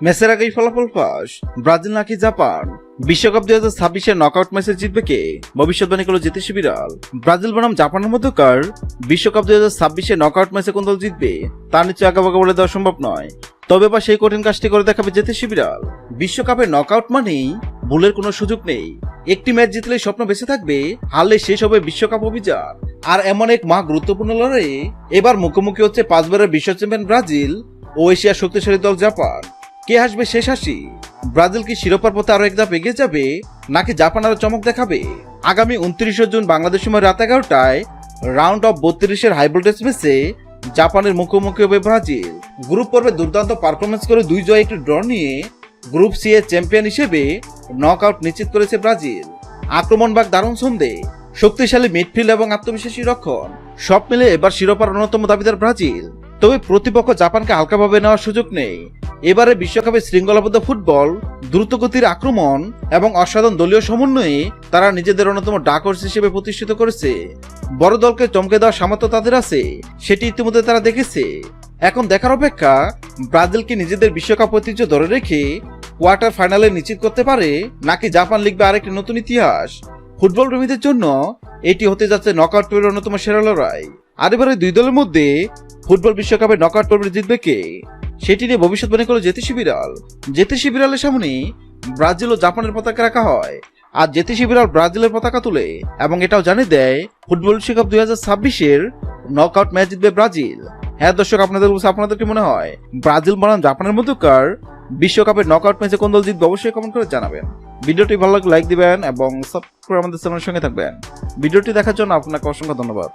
ম্যাচের আগেই ফলাফল ফাঁস, ব্রাজিল নাকি জাপান। বিশ্বকাপ 2026-এর নকআউট ম্যাচে জিতবে কে? ভবিষ্যৎবাণী করল জ্যোতিষী বিড়াল। ব্রাজিল বনাম জাপানের মধ্যকার বিশ্বকাপ 2026-এর নকআউট ম্যাচে কোন দল জিতবে তা নিশ্চয় আগাবাগা বলে দেওয়া সম্ভব নয়। তবে বা সেই কঠিন কাজটি করে দেখাবে জ্যোতিষী বিড়াল। বিশ্বকাপের নকআউট মানেই ভুলের কোনো সুযোগ নেই। একটি ম্যাচ জিতলে স্বপ্ন বেঁচে থাকবে, হারলে শেষ হবে বিশ্বকাপ অভিযান। আর এমন এক গুরুত্বপূর্ণ লড়াইয়ে এবার মুখোমুখি হচ্ছে 5 বারের বিশ্ব চ্যাম্পিয়ন ব্রাজিল ও এশিয়ার শক্তিশালী দল জাপান। কে হাসবে শেষ হাসি? ব্রাজিল কি শিরোপার পথে আরো এক ধাপ এগিয়ে যাবে, নাকি জাপান আরো চমক দেখাবে? আগামী 29 জুন বাংলাদেশ সময় রাত 11টায় রাউন্ড অফ 32-এর হাই ভোল্টেজ ম্যাচে জাপানের মুখোমুখি হবে ব্রাজিল। গ্রুপ পর্বে দুর্দান্ত পারফরমেন্স করে 2 জয় 1 ড্র নিয়ে গ্রুপ সি এর চ্যাম্পিয়ন হিসেবে নকআউট নিশ্চিত করেছে ব্রাজিল। আক্রমণবাগ দারুণ ছন্দে, শক্তিশালী মিডফিল্ড এবং আত্মবিশ্বাসী রক্ষণ, সব মিলে এবার শিরোপার অন্যতম দাবিদার ব্রাজিল। তবে প্রতিপক্ষ জাপানকে হালকাভাবে নেওয়ার সুযোগ নেই। এবারে বিশ্বকাপে শৃঙ্খলাবদ্ধ ফুটবল, দ্রুতগতির আক্রমণ এবং অসাধারণ দলীয় সমন্বয়ে তারা নিজেদের অন্যতম ডার্ক হর্স হিসেবে প্রতিষ্ঠিত করেছে। বড় দলকে চমকে দেওয়ার সামর্থ্য তাদের আছে, সেটি ইতিমধ্যে তারা দেখেছে। এখন দেখার অপেক্ষা, ব্রাজিল কি নিজেদের বিশ্বকাপ ঐতিহ্য ধরে রেখে কোয়ার্টার ফাইনালে নিশ্চিত করতে পারে, নাকি জাপান লিখবে আরেকটি নতুন ইতিহাস। ফুটবল প্রেমীদের জন্য এটি হতে যাচ্ছে নকআউট পর্বের অন্যতম সেরা লড়াই। আর এবারে 2 দলের মধ্যে ফুটবল বিশ্বকাপে নকআউট পর্বে জিতবে কে, সেটি নিয়ে ভবিষ্যৎবাণী করল জ্যোতিষী বিড়াল। জ্যোতিষী বিড়ালের সামনে ব্রাজিল ও জাপানের পতাকা রাখা হয়, আর জ্যোতিষী বিড়াল ব্রাজিলের পতাকা তুলে এবং এটাও জানিয়ে দেয় ফুটবল বিশ্বকাপ 2026-এর নকআউট ম্যাচ জিতবে ব্রাজিল। হ্যাঁ দর্শক, আপনাদের কি মনে হয় ব্রাজিল বনাম জাপানের মধ্যকার বিশ্বকাপের নকআউট ম্যাচে কোন দল জিতবে? অবশ্যই কমেন্ট করে জানাবেন। ভিডিওটি ভালো লাগলে লাইক দিবেন এবং সাবস্ক্রাইব করে আমাদের চ্যানেলের সঙ্গে থাকবেন। ভিডিওটি দেখার জন্য আপনাকে অসংখ্য ধন্যবাদ।